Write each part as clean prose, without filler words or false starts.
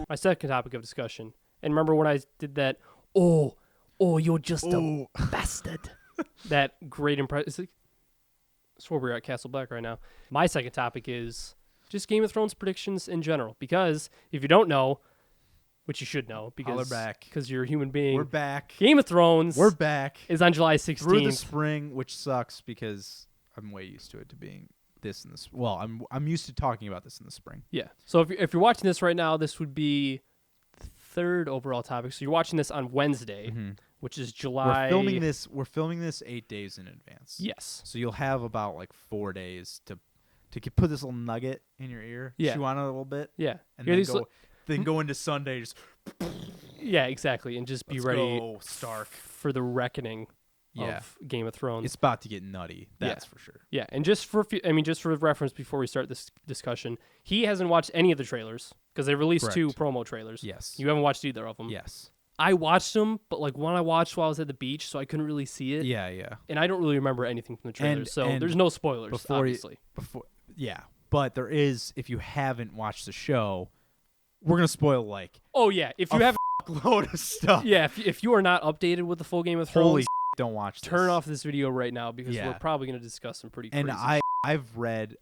my second topic of discussion. And remember when I did that, oh, you're just a bastard. That great impression. I swear we're at Castle Black right now. My second topic is just Game of Thrones predictions in general. Because if you don't know, which you should know, because you're a human being. We're back. Game of Thrones. We're back. Is on July 16th. Through the spring, which sucks because I'm way used to it to being this in this. Well, I'm used to talking about this in the spring. Yeah. So if you're watching this right now, this would be the third overall topic. So you're watching this on Wednesday, which is July. We're filming this 8 days in advance. Yes. So you'll have about like 4 days to put this little nugget in your ear. Yeah. Chew on it a little bit. Yeah. And then go into Sunday. Just yeah, exactly, and just be ready go Stark for the reckoning of Game of Thrones. It's about to get nutty. That's for sure. Yeah, and just for reference before we start this discussion, he hasn't watched any of the trailers because they released 2 promo trailers. Yes. You haven't watched either of them. Yes. I watched them, but like one I watched while I was at the beach, so I couldn't really see it. Yeah, yeah. And I don't really remember anything from the trailers, so there's no spoilers, obviously. But there is, if you haven't watched the show, we're going to spoil like oh yeah, if you have load of stuff. Yeah, if you are not updated with the full Game of Thrones, holy don't watch this. Turn off this video right now because we're probably going to discuss some pretty crazy. And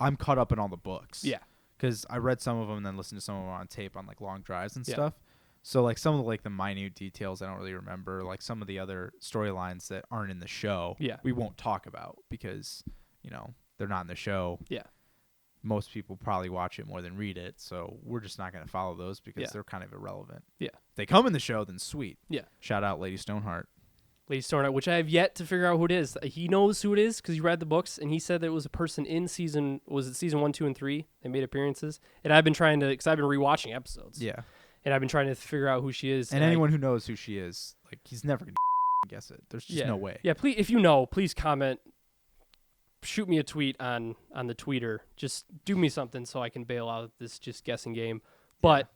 I'm caught up in all the books. Yeah. Cuz I read some of them and then listened to some of them on tape on like long drives and stuff. So like some of the minute details I don't really remember, like some of the other storylines that aren't in the show. Yeah. We won't talk about because, they're not in the show. Yeah. Most people probably watch it more than read it, so we're just not going to follow those because they're kind of irrelevant. Yeah. If they come in the show, then sweet. Yeah. Shout out Lady Stoneheart. Lady Stoneheart, which I have yet to figure out who it is. He knows who it is because he read the books, and he said that it was a person in season 1, 2, and 3? They made appearances. And I've been trying to, because I've been rewatching episodes. Yeah. And I've been trying to figure out who she is. And anyone who knows who she is, like, he's never going to guess it. There's just no way. Yeah, please, if you know, please comment. Shoot me a tweet on the tweeter. Just do me something so I can bail out this just guessing game. But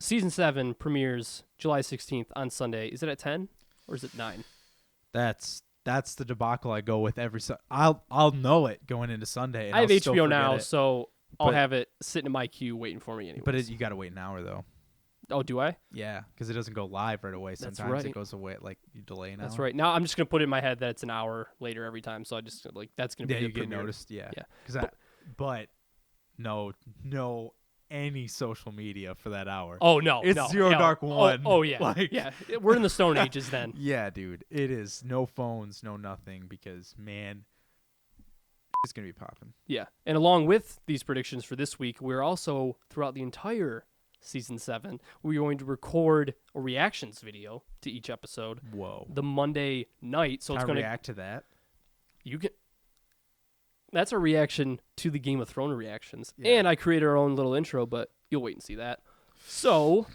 season 7 premieres July 16th on Sunday. Is it at 10 or is it 9? That's the debacle I go with every I'll know it going into Sunday. And I have I'll still HBO now, it. so I'll have it sitting in my queue waiting for me anyway. But you got to wait an hour though. Oh, do I? Yeah, because it doesn't go live right away. Sometimes it goes away, like you delay an hour. That's right. Now I'm just gonna put it in my head that it's an hour later every time. So I just that's gonna be you get noticed. Yeah. But no any social media for that hour. Oh no, it's Zero Dark One. Oh yeah, we're in the Stone Ages then. Yeah, dude, it is no phones, no nothing because man, it's gonna be popping. Yeah, and along with these predictions for this week, we're also throughout the entire Season 7, we're going to record a reactions video to each episode. Whoa! The Monday night, so can it's going to react to that. You can. That's a reaction to the Game of Thrones reactions, and I created our own little intro, but you'll wait and see that. So,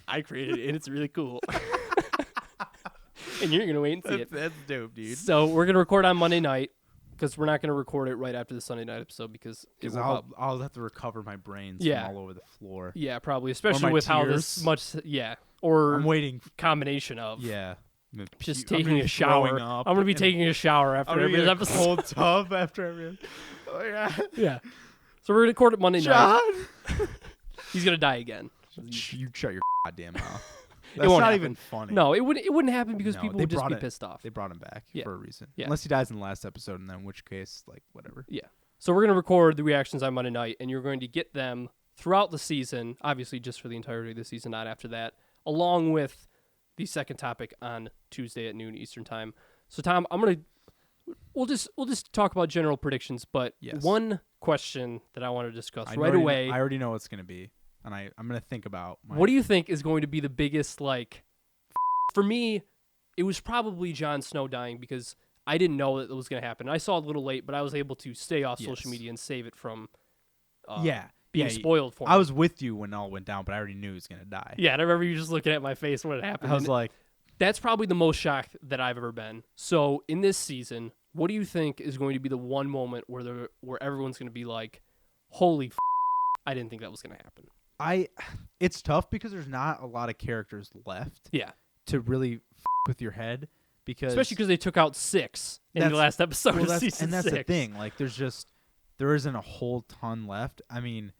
I created it, and it's really cool. And you're gonna wait and see it. That's dope, dude. So we're gonna record on Monday night. Because we're not going to record it right after the Sunday night episode because I'll have to recover my brains from all over the floor. Yeah, probably, especially with how this much. Yeah, or I'm waiting. Combination of just taking a shower. I'm going to be taking a shower after every episode. Cold tub after every. Oh yeah. Yeah. So we're going to record it Monday night. He's going to die again. You shut your goddamn mouth. That's not even funny. No, it wouldn't happen because people would just be pissed off. They brought him back for a reason. Yeah. Unless he dies in the last episode, and then in which case, like, whatever. Yeah. So we're going to record the reactions on Monday night, and you're going to get them throughout the season, obviously just for the entirety of the season, not after that, along with the second topic on Tuesday at noon Eastern time. So, Tom, we'll just talk about general predictions, but one question that I want to discuss right away. I already know what's going to be. And I'm going to think about... What do you think is going to be the biggest, for me, it was probably Jon Snow dying because I didn't know that it was going to happen. I saw it a little late, but I was able to stay off social media and save it from being spoiled for me. I was with you when it all went down, but I already knew he was going to die. Yeah, and I remember you just looking at my face when it happened. I was like... That's probably the most shocked that I've ever been. So, in this season, what do you think is going to be the one moment where everyone's going to be like, holy I didn't think that was going to happen? It's tough because there's not a lot of characters left. Yeah. To really with your head, especially because they took out 6 in the last episode of season 6. And that's the thing. Like, there isn't a whole ton left. I mean,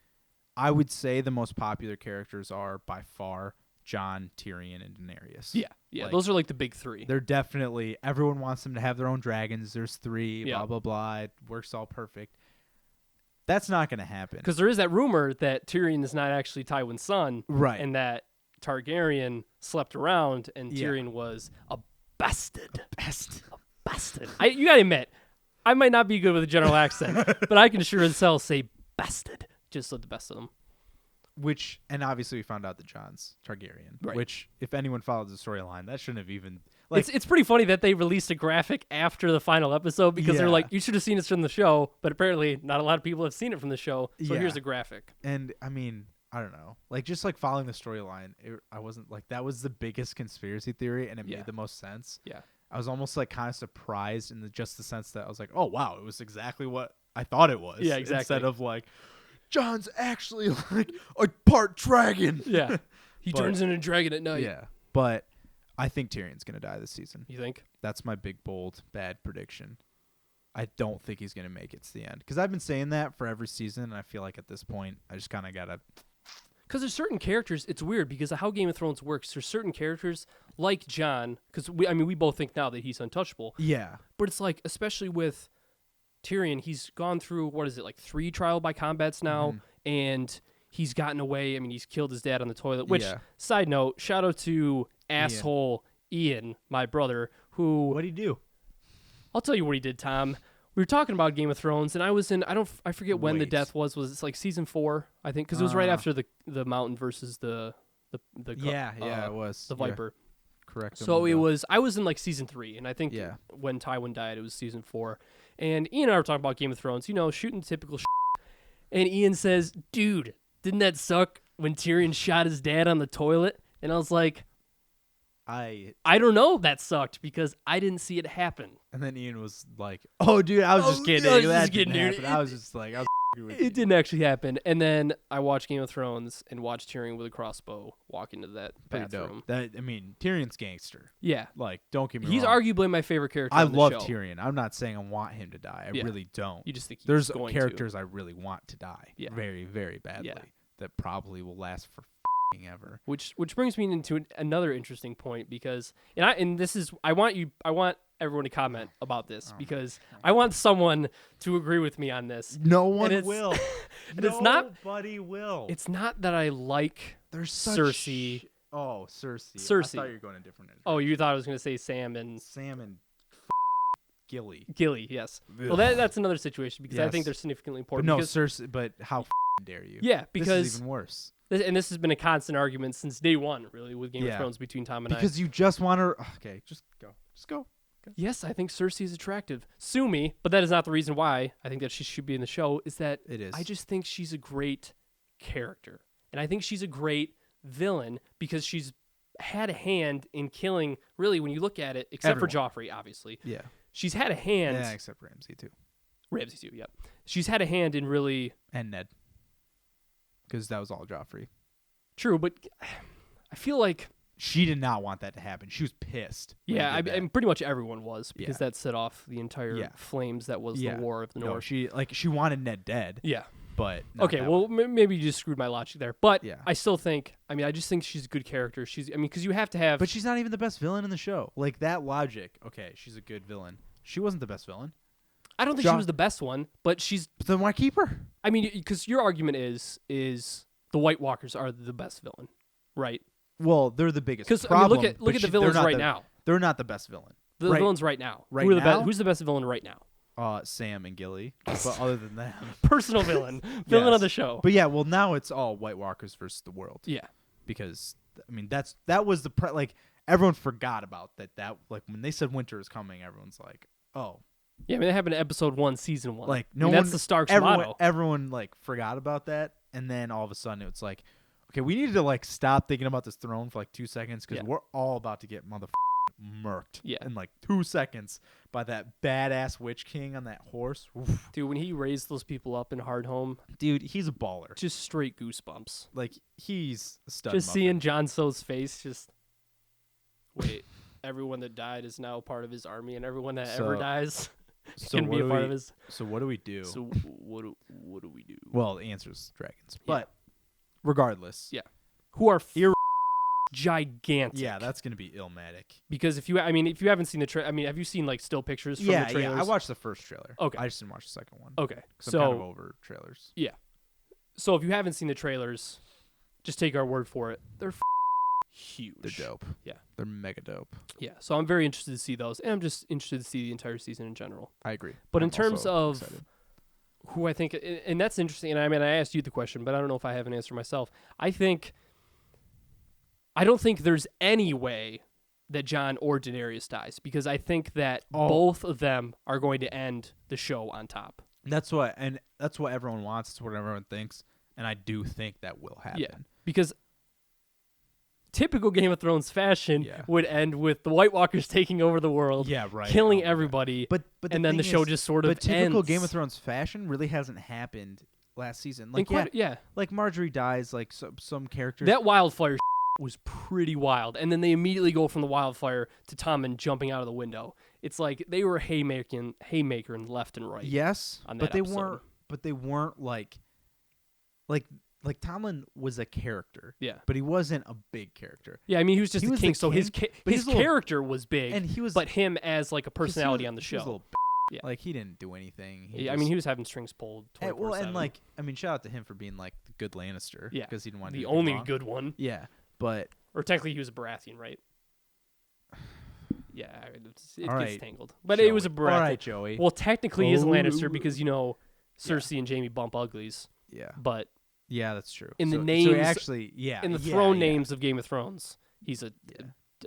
I would say the most popular characters are by far Jon, Tyrion, and Daenerys. Yeah, Like, those are like the big three. They're definitely, everyone wants them to have their own dragons. There's 3, Yeah. blah, blah, blah. It works all perfect. That's not going to happen. Because there is that rumor that Tyrion is not actually Tywin's son, Right. and that Targaryen slept around, and Yeah. Tyrion was a bastard. Best. Bastard. You gotta admit, I might not be good with a general accent, but I can sure as hell say bastard. Just let the best of them. Which, and obviously we found out that Jon's Targaryen. Right. Which, if anyone follows the storyline, that shouldn't have even, like, It's pretty funny that they released a graphic after the final episode because they're Yeah. like, you should have seen this from the show, but apparently not a lot of people have seen it from the show. So Yeah. here's a graphic. and I mean, I don't know. Like, just like following the storyline, I wasn't like, that was the biggest conspiracy theory, and it Yeah. made the most sense. Yeah. I was almost like kind of surprised in just the sense that I was like, oh wow, it was exactly what I thought it was. Yeah, exactly. Instead of like, Jon's actually like a part dragon. Yeah. He But- turns into a dragon at night. Yeah. But I think Tyrion's gonna die this season. You think? That's my big, bold, bad prediction. I don't think he's gonna make it to the end because I've been saying that for every season, and I feel like at this point, I just kind of gotta. Because there's certain characters, it's weird because of how Game of Thrones works. There's certain characters like Jon, because we both think now that he's untouchable. Yeah. But it's like, especially with Tyrion, he's gone through, 3 trial by combats now, Mhm. and he's gotten away. I mean, he's killed his dad on the toilet, which, Yeah. side note, shout out to asshole Ian, my brother, who, What'd he do? I'll tell you what he did, Tom. We were talking about Game of Thrones, and I was in, I forget when the Wait. death was it's like season 4, I think, because it was right Uh. after the Mountain versus the Yeah, it was the You're Viper. correct. So it was, I was in like season 3, and I think Yeah. when Tywin died, it was season 4. And Ian and I were talking about Game of Thrones, shooting typical shit. And Ian says, dude, didn't that suck when Tyrion shot his dad on the toilet? And I was like, I don't know if that sucked because I didn't see it happen. And then Ian was like, "Oh, dude, I was just kidding. I was That just kidding, didn't dude. happen." I was just like, I was with you. It didn't actually happen. And then I watched Game of Thrones and watched Tyrion with a crossbow walk into that Pretty bathroom. dope. I mean, Tyrion's gangster. Yeah. Like, don't get me He's wrong. arguably my favorite character I on the love show. Tyrion. I'm not saying I want him to die. I Yeah. really don't. You just think he's There's going characters I really want to die. Yeah. Very, very badly. Yeah. That probably will last for ever. Which brings me into another interesting point because I want everyone to comment about this because I want someone to agree with me on this. No one it's- will. and it's not- Nobody will. It's not that I like There's Cersei. Oh, Cersei. Cersei. I thought you were going a different direction. Oh, you thought I was going to say Sam and Sam and Gilly. Gilly, yes. Well, Ugh. that's another situation because I think Yes. they're significantly But important. no, because, Cersei. But how dare you? yeah, This because is even worse. this has been a constant argument since day one, really, with Game of Yeah. Thrones between Tom and Because you just want to. Okay, just go. Just go. I. Yes, I think Cersei is attractive. Sue me, but that is not the reason why I think that she should be in the show. Is that It is. I just think she's a great character. And I think she's a great villain because she's had a hand in killing, really, when you look at it, except for Joffrey, obviously. Yeah. She's had a hand. Yeah, except Ramsay too, Ramsay too, yep. She's had a hand in really. and Ned. Because that was all Joffrey. True, but I feel like. She did not want that to happen. She was pissed. when Yeah, he did that. and pretty much everyone was because Yeah. that set off the entire Yeah. flames that was Yeah. the War of the No, North. she wanted Ned dead, Yeah. but not Okay, that well, one. maybe you just screwed my logic there. But Yeah. I still think, I just think she's a good character. Because you have to have. But she's not even the best villain in the show. Like that logic. Okay, she's a good villain. She wasn't the best villain. I don't think she was the best one, but she's. But then why keep her? Because your argument is the White Walkers are the best villain, right? Well, they're the biggest Because problem. look but at the they're villains not right the- now. They're not the best villain. The Right- villains right now. right Who are now? who's the best villain right now? Sam and Gilly. But other than that, Personal villain, villain Yes. of the show. But yeah, well now it's all White Walkers versus the world. Yeah. Because that was the like everyone forgot about that like when they said winter is coming, everyone's like, oh, Yeah, that happened in episode 1, season 1. like no one. that's the Stark's motto. Everyone like forgot about that, and then all of a sudden it's like, okay, we need to like stop thinking about this throne for like 2 seconds because Yeah. we're all about to get murked. Yeah. in like 2 seconds by that badass Witch King on that horse. Oof. Dude, when he raised those people up in Hardhome, Dude, he's a baller. just straight goosebumps. Like he's a stud. Just muffin. seeing Jon Snow's face, just wait. Everyone that died is now part of his army, and everyone that ever So- dies So can be a what part do of his. So what do we do? So what do we do? Well, the answer is dragons. But regardless. Yeah. Who are Ir- gigantic. Yeah, that's gonna be illmatic. Because if you haven't seen the trailer, have you seen like still pictures from the trailers? Yeah, I watched the first trailer. Okay. I just didn't watch the second one. Okay. 'Cause I'm kind of over trailers. So if you haven't seen the trailers, just take our word for it. They're huge. They're dope. Yeah. They're mega dope. Yeah. So I'm very interested to see those, and I'm just interested to see the entire season in general. I agree. But in I'm terms also of excited. who I think, and that's interesting, and I asked you the question, but I don't know if I have an answer myself. I don't think there's any way that Jon or Daenerys dies, because I think that both of them are going to end the show on top. That's what everyone wants. It's what everyone thinks, and I do think that will happen. Yeah, because typical Game of Thrones fashion Yeah. would end with the White Walkers taking over the world, Yeah, right. killing Oh my God. everybody, But and then the show just sort of But typical ends. Game of Thrones fashion really hasn't happened last season. Like yeah, like Marjorie dies. Like some characters. that wildfire was pretty wild, and then they immediately go from the wildfire to Tommen jumping out of the window. It's like they were haymaking left and right. yes, on but that they episode. weren't. But they weren't like Tomlin was a character. Yeah. But he wasn't a big character. Yeah, I mean, he was just He the was king, the so his king, but his he's a little- character was big, And he was, but him as like a personality on the He was a show. little Yeah. Like he didn't do anything. Yeah, I mean, he was having strings pulled 24/7. well, and like I mean, shout out to him for being like the good Lannister. Yeah, because he didn't want to the do anything only wrong. good one. Yeah, but Or technically, he was a Baratheon, right? Yeah, it All gets right, tangled. But it was a Joey. Baratheon. All right, Joey. Well, technically, he is a Oh. Lannister because Cersei and Jamie bump uglies. Yeah, But yeah, that's true. in the so names- he actually, yeah, in the yeah, throne yeah, names of Game of Thrones, he's a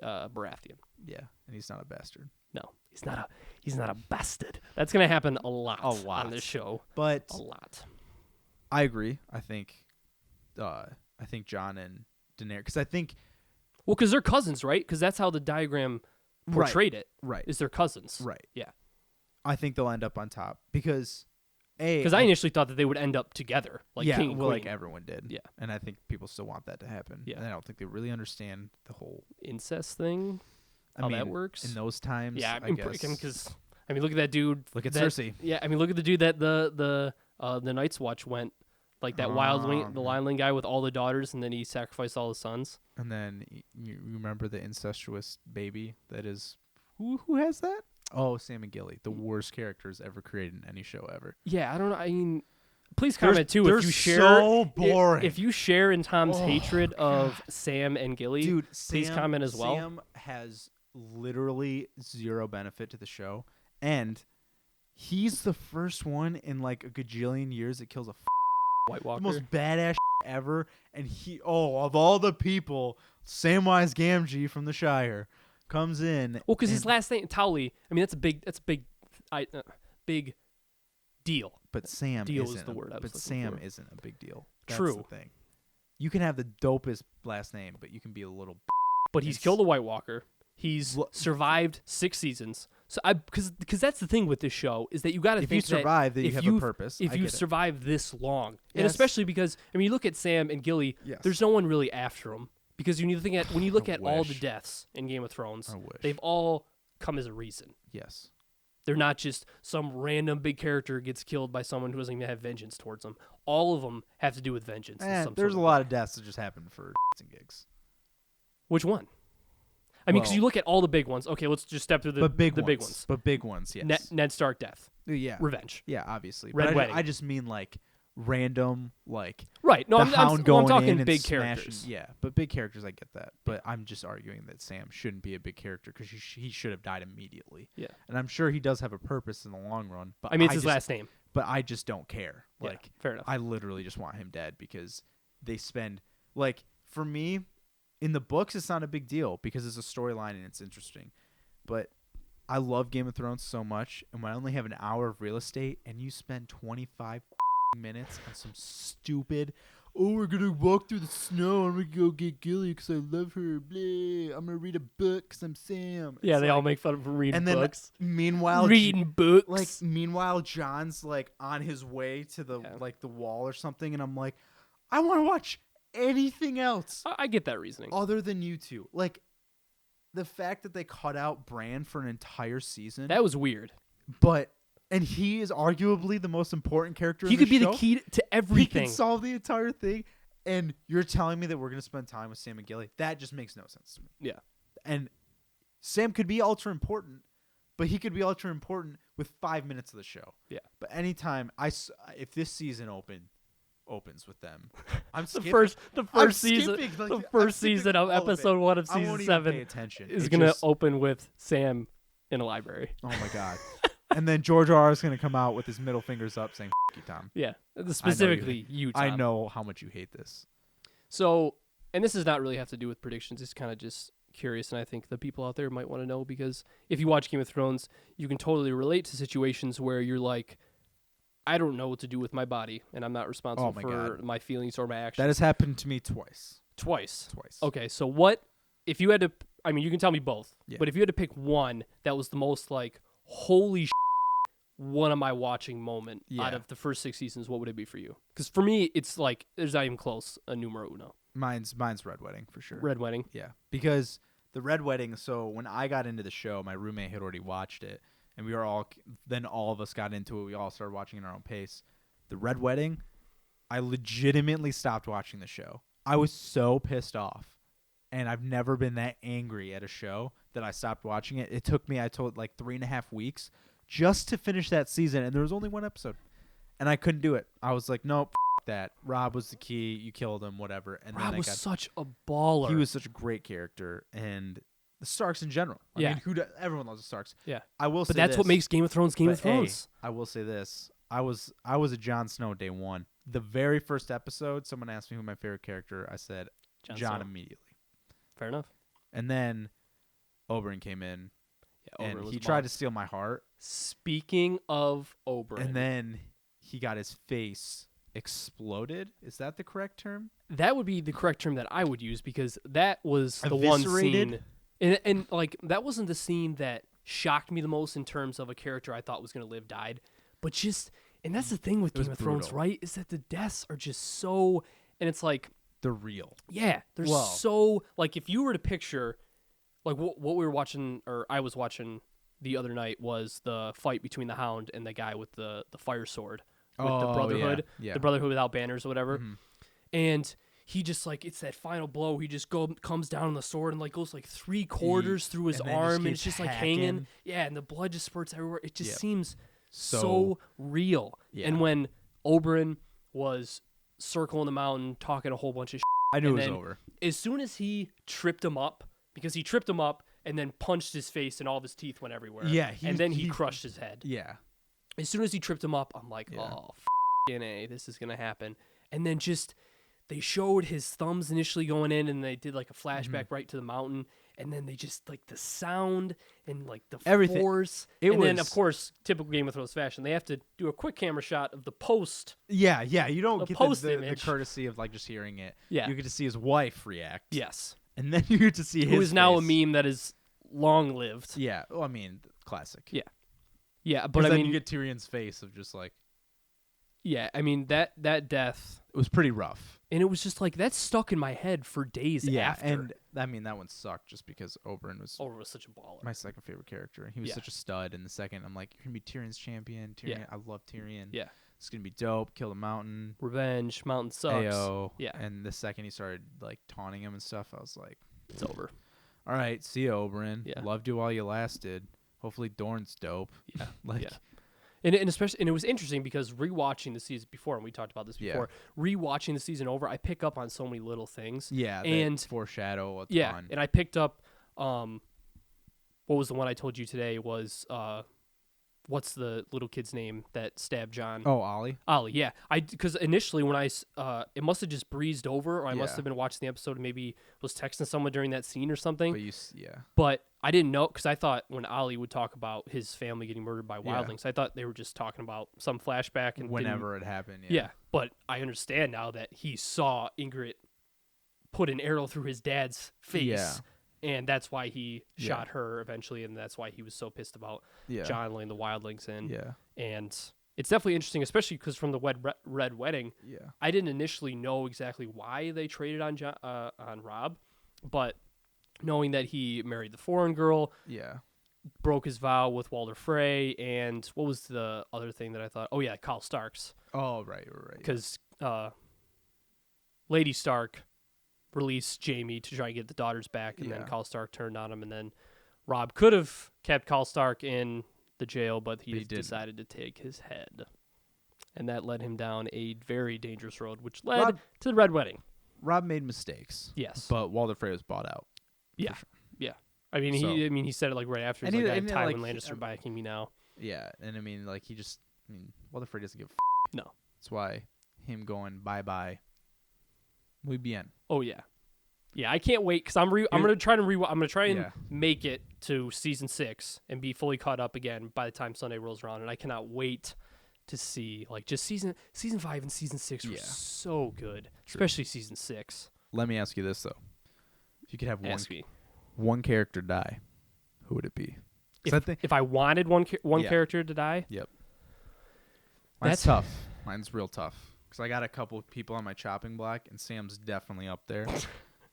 yeah, Baratheon. yeah, and he's not a bastard. No, he's not a bastard. That's gonna happen a lot lot. on this show. But A lot. I agree. I think Jon and Daenerys, because I think Well, because they're cousins, right? Because that's how the diagram portrayed it. right, Is they're cousins. right. Yeah. I think they'll end up on top because Because I initially thought that they would end up together, like yeah, king and well, queen. like everyone did. Yeah. And I think people still want that to happen. Yeah. And I don't think they really understand the whole. Incest thing. I How mean, that works. in those times. Yeah, I guess. because look at that dude. Look at that- Cersei. Yeah, I mean, look at the dude that the Night's Watch went, like that wildling, the wildling guy with all the daughters, and then he sacrificed all his sons. And then you remember the incestuous baby that is who has that? Oh, Sam and Gilly, the worst characters ever created in any show ever. Yeah, I don't know. I mean, please comment too they're if you share. so boring. If you share in Tom's Oh, hatred of Sam and Gilly, Dude, please Sam, comment as well. Sam has literally zero benefit to the show, and he's the first one in like a gajillion years that kills a White the Walker. most badass ever. And of all the people, Samwise Gamgee from the Shire comes in. Well, because his and- last name Towley. I mean, that's a big deal. But Sam Deal is isn't the a- word I was But looking Sam for. isn't a big deal. That's True. the thing. You can have the dopest last name, but you can be a little. But he's It's- killed a White Walker. He's Lo- survived 6 seasons. So because that's the thing with this show is that you got to If think you survive, that then you if have you've- a purpose. If I you've get it. survived this long, and Yes. especially because I mean, you look at Sam and Gilly. Yes. There's no one really after them because when you look I at all the wish. deaths in Game of Thrones, I wish. they've all come as a reason. Yes. They're not just some random big character gets killed by someone who doesn't even have vengeance towards them. All of them have to do with vengeance. in some There's sort a of lot way. of deaths that just happen for and gigs. Which one? I mean, because Well- you look at all the big ones. Okay, let's just step through the big ones. But big ones, yes. Ned Stark death, Yeah. revenge. Yeah, obviously. Red But Wedding. I just mean like random, like Right. No, the I'm Hound going talking in and big smashing. characters. Yeah, but big characters, I get that. But I'm just arguing that Sam shouldn't be a big character because he should have died immediately. Yeah. And I'm sure he does have a purpose in the long run. But I mean, it's his just- last name. But I just don't care. Yeah, Like, fair enough. I literally just want him dead because they spend like for me in the books it's not a big deal because it's a storyline and it's interesting. But I love Game of Thrones so much, and when I only have an hour of real estate and you spend 25 minutes on some stupid, oh, we're gonna walk through the snow and we're gonna go get Gilly because I love her. Blah. I'm gonna read a book because I'm Sam. Yeah, It's they all like- make fun of reading and then books. meanwhile, Reading books. meanwhile, John's like on his way to the Yeah. like the wall or something, and I'm like, I want to watch anything else I get that reasoning. other than you two. Like the fact that they cut out Bran for an entire season, That was weird. and he is arguably the most important character. He in could be show. the key to He everything. can solve the entire thing, And you're telling me that we're gonna spend time with Sam and Gilly? That just makes no sense to me. Yeah. And Sam could be ultra important, but he could be ultra important with 5 minutes of the show. Yeah. But anytime if this season opens with them, I'm The skipping. first I'm season, skipping, like, the I'm first skipping season of all of it. episode 1 of I won't season even 7 pay attention. is It gonna just- open with Sam in a library. Oh my god. And then George R. is gonna come out with his middle fingers up, saying "F you, Tom." Yeah, specifically you. I Tom. know how much you hate this. So, and this does not really have to do with predictions. It's kind of just curious, and I think the people out there might want to know, because if you watch Game of Thrones, you can totally relate to situations where you're like, I don't know what to do with my body, and I'm not responsible my for God. my feelings or my actions. That has happened to me twice. Twice. Twice. Okay, so what if you had to? I mean, you can tell me both, Yeah. but if you had to pick one that was the most like, holy what am I watching moment Yeah. out of the first 6 seasons, what would it be for you? Because for me, it's like there's not even close a numero uno. Mine's Red Wedding for sure. Red Wedding. Yeah, because the Red Wedding. So when I got into the show, my roommate had already watched it, and we were all of us got into it. We all started watching at our own pace. The Red Wedding, I legitimately stopped watching the show. I was so pissed off, and I've never been that angry at a show that I stopped watching it. It took me, I told, like 3.5 weeks just to finish that season, and there was only one episode, and I couldn't do it. I was like, nope, that. Rob was the key. You killed him, whatever. And Rob then was such a baller. he was such a great character, and the Starks in general. I Yeah. mean, everyone loves the Starks. Yeah. I will say But that's what this, makes Game of Thrones Game but of Thrones. I will say this. I was a Jon Snow day one. The very first episode, someone asked me who my favorite character. I said Jon Snow. immediately. Fair enough. And then Oberyn came in, Yeah, Oberyn and was he a tried baller. to steal my heart. Speaking of Oberyn, And then he got his face exploded. Is that the correct term? that would be the correct term that I would use, because that was the one Eviscerated? scene, and like that wasn't the scene that shocked me the most in terms of a character I thought was going to live died, but just, and that's the thing with It was Game of Thrones, brutal. right? Is that the deaths are just so, and it's like, The real. yeah, they're Well- so, like, if you were to picture, like what we were watching, or I was watching the other night, was the fight between the Hound and the guy with the fire sword with the Oh, Brotherhood, yeah. the Brotherhood without banners or whatever, Mhm. and he just like, it's that final blow. He just comes down on the sword and like goes like 3/4 through his and then just arm, and keeps it's just like hacking. hanging. Yeah, and the blood just spurts everywhere. It just Yep. seems so So- real. Yeah. And when Oberyn was circling the mountain, talking a whole bunch of I knew and it was then- over. as soon as he tripped him up, because he tripped him up and then punched his face and all of his teeth went everywhere. Yeah, and then he crushed his head. Yeah. As soon as he tripped him up, I'm like, Yeah. oh, f***ing A, this is going to happen. And then just, they showed his thumbs initially going in, and they did like a flashback Mm-hmm. right to the mountain. And then they just, like, the sound and, like, the Everything. force. It and then, of was- course, typical Game of Thrones fashion, they have to do a quick camera shot of the post. Yeah, yeah. You don't The get post the image. courtesy of like just hearing it. Yeah. You get to see his wife react. Yes. And then you get to see his Who is now a face. meme that is long lived. Yeah. Well, I mean, classic. Yeah. Yeah, But but I then mean, you get Tyrion's face of just like, yeah, I mean, that death, it was pretty rough. and it was just like, that stuck in my head for days after. and I mean that one sucked just because Oberyn was Oberyn was such a baller. my second favorite character. He was Yeah. such a stud. And the second, I'm like, you're gonna be Tyrion's champion. Tyrion, Yeah. I love Tyrion. Yeah. It's gonna be dope. Kill the mountain. Revenge, Mountain sucks. Ayo. Yeah. And the second he started like taunting him and stuff, I was like, It's over. all right, see you, Oberyn. Yeah. Loved you while you lasted. Hopefully Dorne's dope. Yeah. Like, Yeah. And especially, and it was interesting because rewatching the season before, and we talked about this Yeah. before, rewatching the season over, I pick up on so many little things. yeah, And- that foreshadow a Yeah, ton. and I picked up, what was the one I told you today was, what's the little kid's name that stabbed John? Oh, Ollie. Ollie, yeah. Because initially when it must have just breezed over, or I must Yeah. have been watching the episode and maybe was texting someone during that scene or something. But yeah. But I didn't know, because I thought when Ollie would talk about his family getting murdered by Yeah. wildlings, I thought they were just talking about some flashback. And didn't- Whenever it happened. yeah. But I understand now that he saw Ingrid put an arrow through his dad's face. Yeah. And that's why he Yeah. shot her eventually, and that's why he was so pissed about Yeah. John letting the wildlings in. Yeah. And it's definitely interesting, especially because from the Red Wedding, Yeah. I didn't initially know exactly why they traded on Rob, but knowing that he married the foreign girl, Yeah. broke his vow with Walder Frey, and what was the other thing that I thought? Oh yeah, Kyle Starks, Oh, right. because Lady Stark released Jaime to try and get the daughters back, and then Yeah. Carl Stark turned on him, and then Robb could have kept Carl Stark in the jail, but he didn't. decided to take his head. And that led him down a very dangerous road, which led Robb- to the Red Wedding. Rob made mistakes. Yes. But Walder Frey was bought out. Yeah. sure. Yeah. I mean, So- he said it like right after. He's And like, he- I have and, Tywin like, Lannister backing me now. Yeah, and I mean, like, Walder Frey doesn't give a No. That's why him going bye-bye. Muy bien. Oh yeah. Yeah, I can't wait because I'm gonna try to I'm gonna try and Yeah. make it to season 6 and be fully caught up again by the time Sunday rolls around, and I cannot wait to see like just season 5 and season 6 were Yeah. so good, especially season 6. Let me ask you this, though. If you could have Ask me one character die, who would it be? 'Cause I think if I wanted one Yeah. character to die. Mine's That's- tough. Mine's real tough. Because I got a couple of people on my chopping block, and Sam's definitely up there.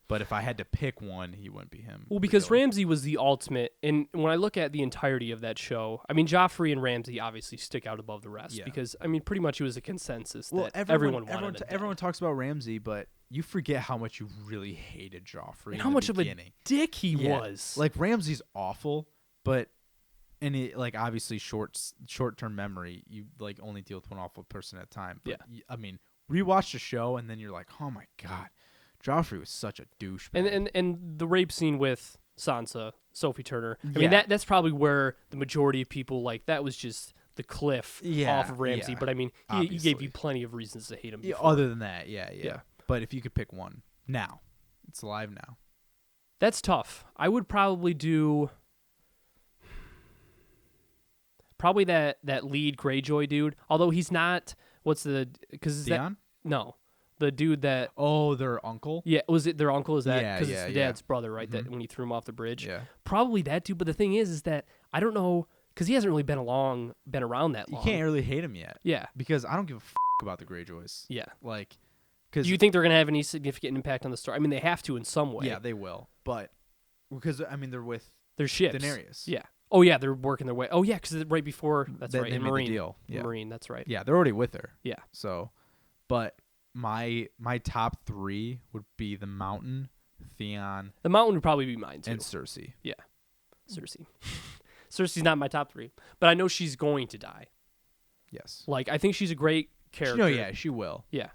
But if I had to pick one, he wouldn't be him. Well, because really. Ramsay was the ultimate, and when I look at the entirety of that show, I mean, Joffrey and Ramsay obviously stick out above the rest Yeah. because I mean, pretty much it was a consensus Well, that everyone wanted him everyone dead. talks about Ramsay, but you forget how much you really hated Joffrey. And in how the much of a beginning. dick he Yeah. was. Like Ramsay's awful, but it like obviously short-term memory. You like only deal with one awful person at a time. But I mean, rewatch the show and then you're like, oh my god, Joffrey was such a douchebag. And the rape scene with Sansa, Sophie Turner. I Yeah. mean, that's probably where the majority of people like that was just the cliff Yeah, off of Ramsay. yeah, But I mean, he gave obviously. you plenty of reasons to hate him. Yeah, before. other than that, yeah. Yeah. But if you could pick one now, it's alive now. That's tough. I would probably do probably that lead Greyjoy dude. Although he's not. What's the because Theon? no, the dude that Oh, their uncle. yeah was it their uncle? Is that Yeah, because yeah, it's the yeah. dad's brother, right? That when he threw him off the bridge. Yeah. Probably that dude. But the thing is that I don't know because he hasn't really been around that You long. can't really hate him yet Yeah, because I don't give a about the Greyjoys. yeah. Like, because Do you think they're gonna have any significant impact on the story? I mean, they have to in some way. yeah, they will. But because I mean, they're with They're ships. Daenerys. Yeah. Oh yeah, they're working their way. Oh yeah, because right before that's They- right. they In made the Marine. deal. In Yeah. Marine. That's right. Yeah, they're already with her. Yeah. So, but my top 3 would be the Mountain, Theon, The Mountain would probably be mine too. and Cersei. Cersei. Cersei's not my top 3, but I know she's going to die. Yes. Like I think she's a great character. No, yeah, she will. Yeah.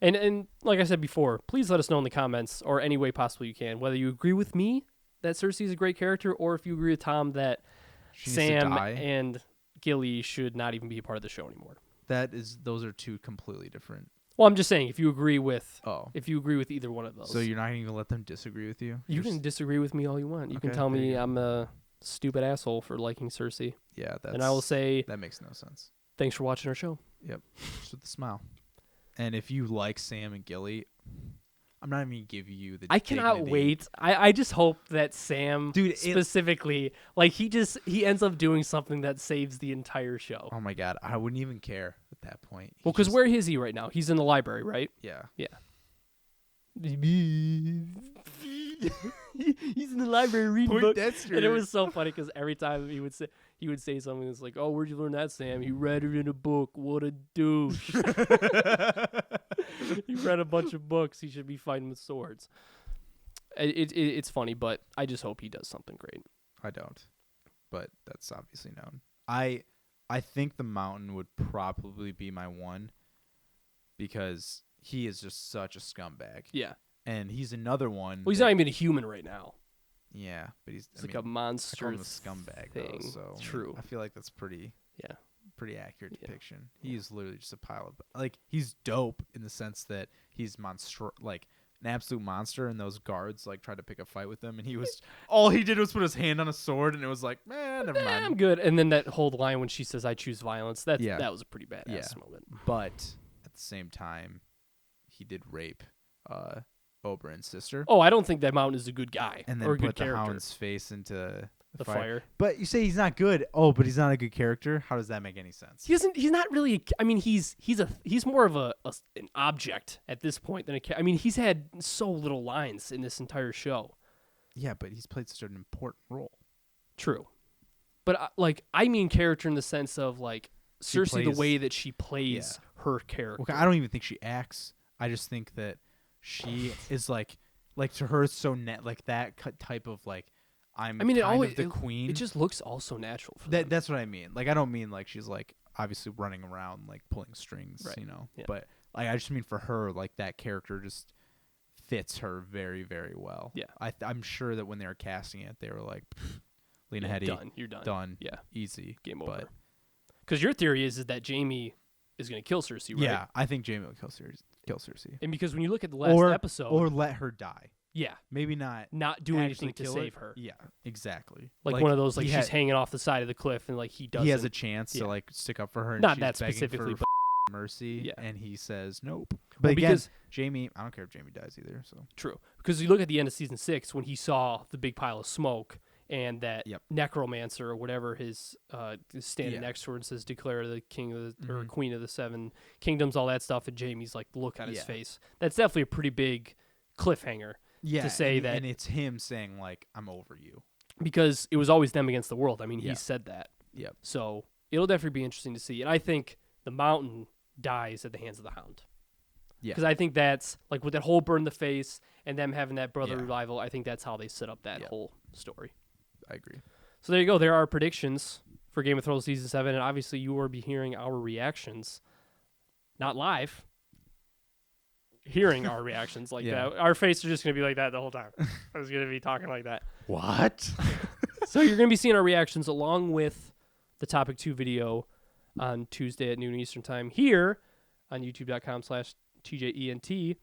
And like I said before, please let us know in the comments or any way possible you can whether you agree with me that Cersei's a great character or if you agree with Tom that She needs to Sam die. and Gilly should not even be a part of the show anymore. Those are two completely different. Well, I'm just saying if you agree with Oh, either one of those. so you're not even gonna let them disagree with you? You You're can s- disagree with me all you want. You can Okay, tell there you me go. I'm a stupid asshole for liking Cersei. Yeah, And I will say that makes no sense. thanks for watching our show. Just with a smile. And if you like Sam and Gilly, I'm not even gonna give you the. I cannot dignity. wait. I just hope that Sam Dude, it- specifically like he ends up doing something that saves the entire show. Oh my god, I wouldn't even care at that point. Well, because where is he right now? He's in the library, right? Yeah. He's in the library reading books. Poindexter. And it was so funny because every time he would say something that's like, "Oh, where'd you learn that, Sam? He read it in a book. What a douche." He read a bunch of books. He should be fighting with swords. It's funny, but I just hope he does something great. I don't, but that's obviously known. I think the Mountain would probably be my one because he is just such a scumbag, Yeah. and he's another one. Well, he's that- not even a human right now. Yeah, but he's It's I like mean, a I monster call him a scumbag thing. though, so True. I feel like that's pretty Yeah. accurate Yeah. depiction. He is literally just a pile of like he's dope in the sense that he's like an absolute monster, and those guards like tried to pick a fight with him, and he was all he did was put his hand on a sword, and it was like, man, never mind. I'm good. And then that whole line when she says, "I choose violence," that was a pretty badass Yeah. moment. But at the same time, he did rape Oberyn's sister, Oh, I don't think that Mountain is a good guy and or a then good put the character. Hound's face into The fire. But you say he's not good. Oh, but he's not a good character. How does that make any sense? He isn't. He's not really. I mean, he's more of an object at this point than a. I mean, he's had so little lines in this entire show. Yeah, but he's played such an important role. True, but I mean character in the sense of like She Cersei, plays- the way that she plays her character. Okay, I don't even think she acts. I just think that she is like to her it's so net like that type of like I'm I mean, it kind always of the queen. It just looks all so natural for That them. that's what I mean. Like I don't mean like she's like obviously running around like pulling strings, Right. you know. Yeah. But like I just mean for her like that character just fits her very very well. Yeah. I'm sure that when they were casting it, they were like, Lena Yeah, Headey, done. You're done. done, Yeah, easy, game but over. Because your theory is that Jamie is going to kill Cersei, right? yeah, I think Jamie will kill Cersei, And because when you look at the last episode, or let her die. yeah, Maybe not do actually anything to kill save her. Yeah, exactly. Like one of those, like he she's ha- hanging off the side of the cliff, and like he doesn't. he has a chance Yeah. to like stick up for her. And Not she's that begging specifically, for but mercy. Yeah. And he says nope. Well, But again, because Jamie, I don't care if Jamie dies either. So true. Because you look at the end of season 6 when he saw the big pile of smoke and that Yep. necromancer or whatever his is standing Yeah. next to her and says, "Declare the king of the or Mhm. queen of the 7 kingdoms," all that stuff, and Jamie's like look on his Yeah. face. That's definitely a pretty big cliffhanger yeah, say and, that- and it's him saying like I'm over you. because it was always them against the world. I mean, Yeah. he said that. Yep. So it'll definitely be interesting to see. And I think the mountain dies at the hands of the Hound. Yeah. Because I think that's like with that whole burn the face and them having that brother Yeah. revival. I think that's how they set up that Yeah. whole story. I agree. So there you go. There are predictions for Game of Thrones season 7, and obviously you will be hearing our reactions, not live. Hearing our reactions like Yeah. that. Our faces are just going to be like that the whole time. I was going to be talking like that. What? So you're going to be seeing our reactions along with the Topic 2 video on Tuesday at noon Eastern time here on youtube.com/TJENT.